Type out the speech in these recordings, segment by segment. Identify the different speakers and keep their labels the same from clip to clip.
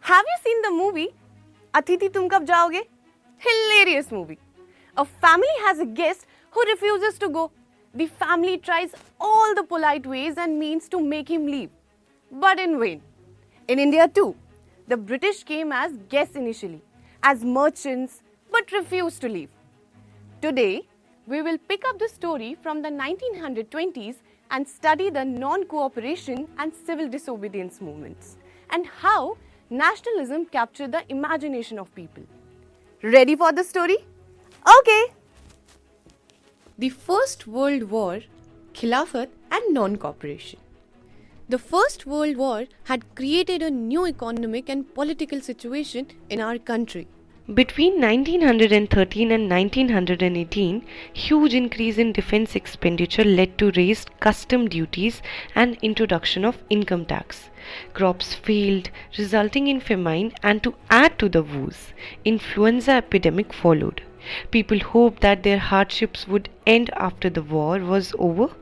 Speaker 1: Have you seen the movie Atiti Tum Kab Jaoge? Hilarious movie. A family has a guest who refuses to go. The family tries all the polite ways and means to make him leave, but in vain. In India too, the British came as guests initially, as merchants, but refused to leave. Today, we will pick up the story from the 1920s and study the non-cooperation and civil disobedience movements and how nationalism captured the imagination of people. Ready for the story? Okay! The First World War, Khilafat and non-cooperation. The First World War had created a new economic and political situation in our country.
Speaker 2: Between 1913 and 1918, huge increase in defense expenditure led to raised custom duties and introduction of income tax. Crops failed, resulting in famine, and to add to the woes, influenza epidemic followed. People hoped that their hardships would end after the war was over,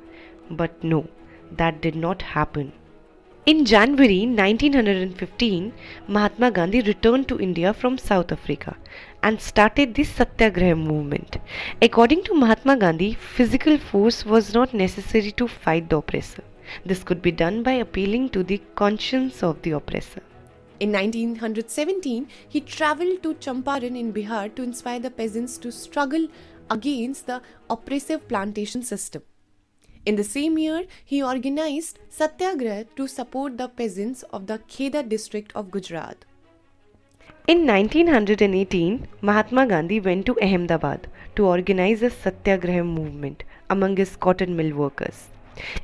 Speaker 2: but no, that did not happen. In January 1915, Mahatma Gandhi returned to India from South Africa and started the Satyagraha movement. According to Mahatma Gandhi, physical force was not necessary to fight the oppressor. This could be done by appealing to the conscience of the oppressor.
Speaker 1: In 1917, he travelled to Champaran in Bihar to inspire the peasants to struggle against the oppressive plantation system. In the same year, he organized Satyagraha to support the peasants of the Kheda district of Gujarat.
Speaker 2: In 1918, Mahatma Gandhi went to Ahmedabad to organize a Satyagraha movement among his cotton mill workers.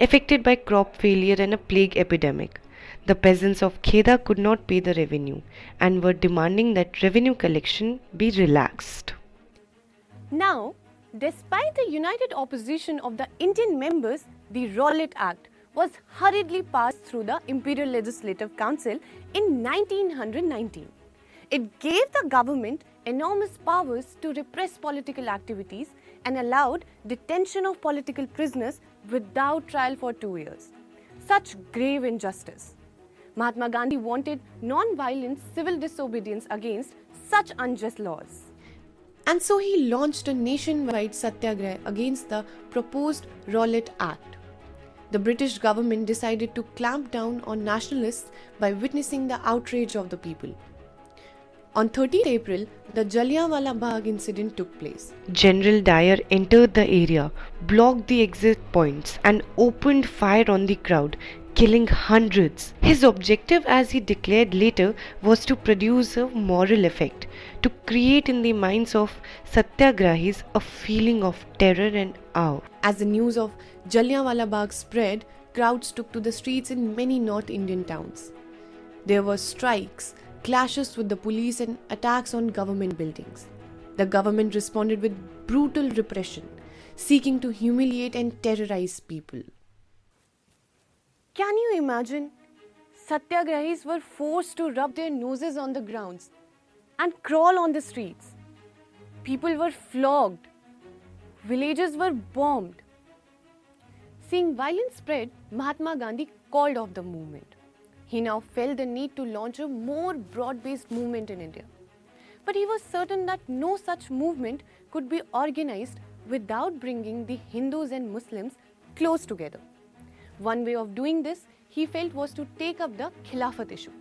Speaker 2: Affected by crop failure and a plague epidemic, the peasants of Kheda could not pay the revenue and were demanding that revenue collection be relaxed.
Speaker 1: Now, despite the united opposition of the Indian members, the Rowlatt Act was hurriedly passed through the Imperial Legislative Council in 1919. It gave the government enormous powers to repress political activities and allowed detention of political prisoners without trial for 2 years. Such grave injustice. Mahatma Gandhi wanted non-violent civil disobedience against such unjust laws. And so he launched a nationwide satyagraha against the proposed Rowlatt Act. The British government decided to clamp down on nationalists by witnessing the outrage of the people. On 30th April, the Jallianwala Bagh incident took place.
Speaker 2: General Dyer entered the area, blocked the exit points, and opened fire on the crowd, killing hundreds. His objective, as he declared later, was to produce a moral effect, to create in the minds of Satyagrahis a feeling of terror and awe.
Speaker 1: As the news of Jallianwala Bagh spread, crowds took to the streets in many North Indian towns. There were strikes, clashes with the police and attacks on government buildings. The government responded with brutal repression, seeking to humiliate and terrorize people. Can you imagine? Satyagrahis were forced to rub their noses on the grounds and crawl on the streets. People were flogged. Villages were bombed. Seeing violence spread, Mahatma Gandhi called off the movement. He now felt the need to launch a more broad-based movement in India. But he was certain that no such movement could be organized without bringing the Hindus and Muslims close together. One way of doing this, he felt, was to take up the Kalifat issue.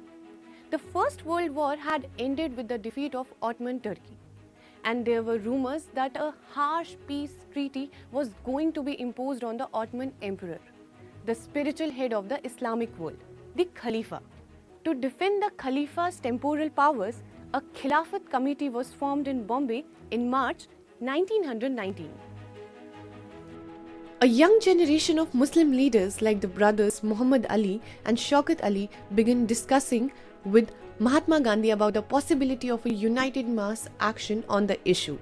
Speaker 1: The First World War had ended with the defeat of Ottoman Turkey, and there were rumors that a harsh peace treaty was going to be imposed on the Ottoman Emperor, the spiritual head of the Islamic world, the Khalifa. To defend the Khalifa's temporal powers, a Khilafat committee was formed in Bombay in March 1919. A young generation of Muslim leaders like the brothers Muhammad Ali and Shaukat Ali began discussing with Mahatma Gandhi about the possibility of a united mass action on the issue.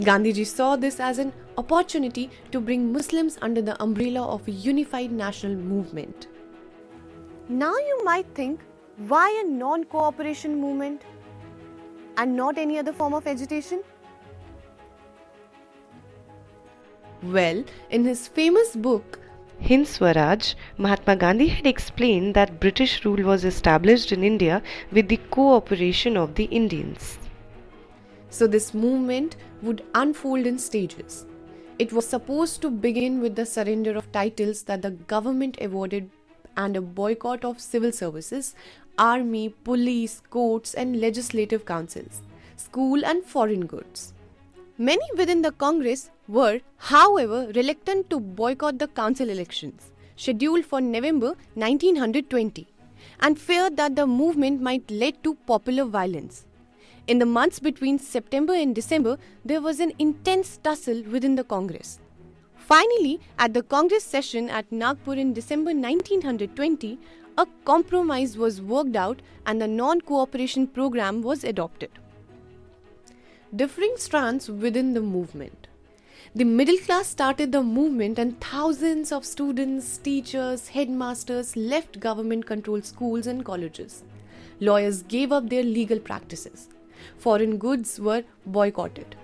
Speaker 1: Gandhiji saw this as an opportunity to bring Muslims under the umbrella of a unified national movement. Now you might think, why a non-cooperation movement and not any other form of agitation? Well, in his famous book,
Speaker 2: In Swaraj, Mahatma Gandhi had explained that British rule was established in India with the cooperation of the Indians.
Speaker 1: So this movement would unfold in stages. It was supposed to begin with the surrender of titles that the government awarded and a boycott of civil services, army, police, courts and legislative councils, school and foreign goods. Many within the Congress were, however, reluctant to boycott the council elections, scheduled for November 1920, and feared that the movement might lead to popular violence. In the months between September and December, there was an intense tussle within the Congress. Finally, at the Congress session at Nagpur in December 1920, a compromise was worked out and the non-cooperation program was adopted. Differing strands within the movement. The middle class started the movement and thousands of students, teachers, headmasters left government-controlled schools and colleges. Lawyers gave up their legal practices. Foreign goods were boycotted.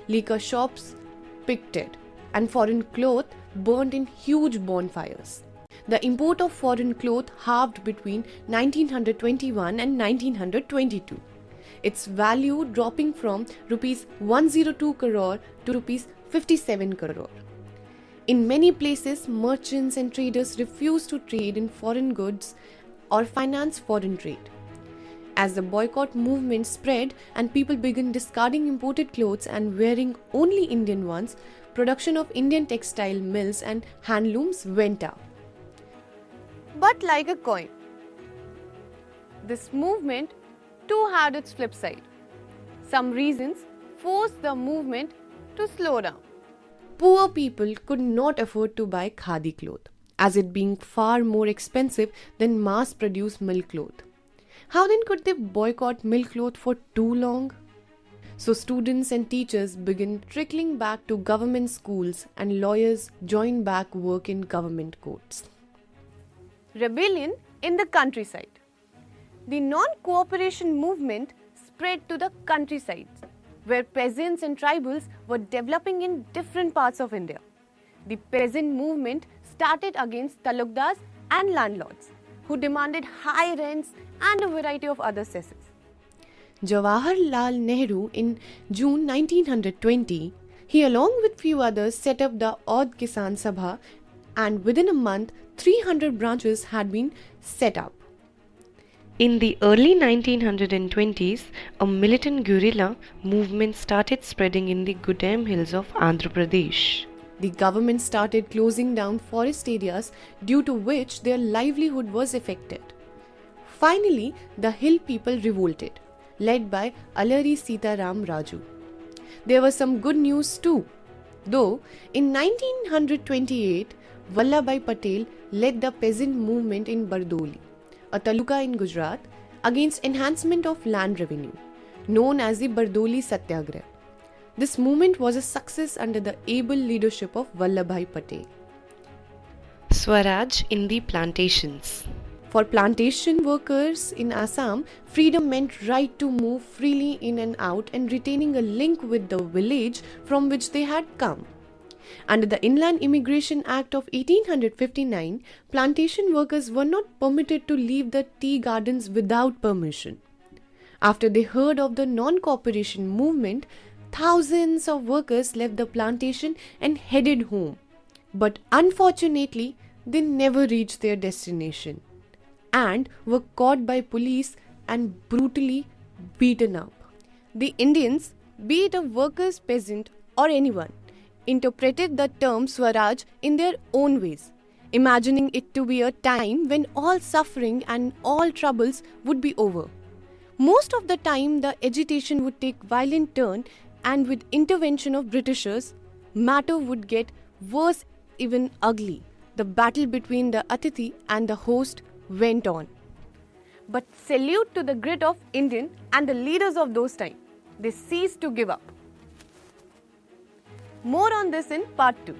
Speaker 1: Liquor shops picketed and foreign cloth burned in huge bonfires. The import of foreign cloth halved between 1921 and 1922. Its value dropping from rupees 102 crore to rupees 57 crore. In many places, merchants and traders refused to trade in foreign goods or finance foreign trade. As the boycott movement spread and people began discarding imported clothes and wearing only Indian ones, production of Indian textile mills and handlooms went up. But like a coin, this movement too had its flip side. Some reasons forced the movement to slow down. Poor people could not afford to buy khadi cloth, as it being far more expensive than mass-produced milk cloth. How then could they boycott milk cloth for too long? So students and teachers began trickling back to government schools and lawyers joined back work in government courts. Rebellion in the countryside. The non-cooperation movement spread to the countryside, where peasants and tribals were developing in different parts of India. The peasant movement started against talukdars and landlords, who demanded high rents and a variety of other cesses. Jawaharlal Nehru in June 1920, he along with few others set up the Aud Kisan Sabha, and within a month 300 branches had been set up.
Speaker 2: In the early 1920s, a militant guerrilla movement started spreading in the Gudem hills of Andhra Pradesh.
Speaker 1: The government started closing down forest areas, due to which their livelihood was affected. Finally, the hill people revolted, led by Alari Sitaram Raju. There was some good news too, though in 1928, Vallabhbhai Patel led the peasant movement in Bardoli, a taluka in Gujarat, against enhancement of land revenue, known as the Bardoli Satyagraha. This movement was a success under the able leadership of Vallabhbhai Patel.
Speaker 2: Swaraj in the plantations.
Speaker 1: For plantation workers in Assam, freedom meant right to move freely in and out and retaining a link with the village from which they had come. Under the Inland Immigration Act of 1859, plantation workers were not permitted to leave the tea gardens without permission. After they heard of the non-cooperation movement, thousands of workers left the plantation and headed home. But unfortunately, they never reached their destination and were caught by police and brutally beaten up. The Indians, be it a workers, peasant or anyone, interpreted the term Swaraj in their own ways, imagining it to be a time when all suffering and all troubles would be over. Most of the time, the agitation would take violent turn, and with intervention of Britishers, matter would get worse, even ugly. The battle between the Atithi and the host went on. But salute to the grit of Indian and the leaders of those times. They ceased to give up. More on this in part 2.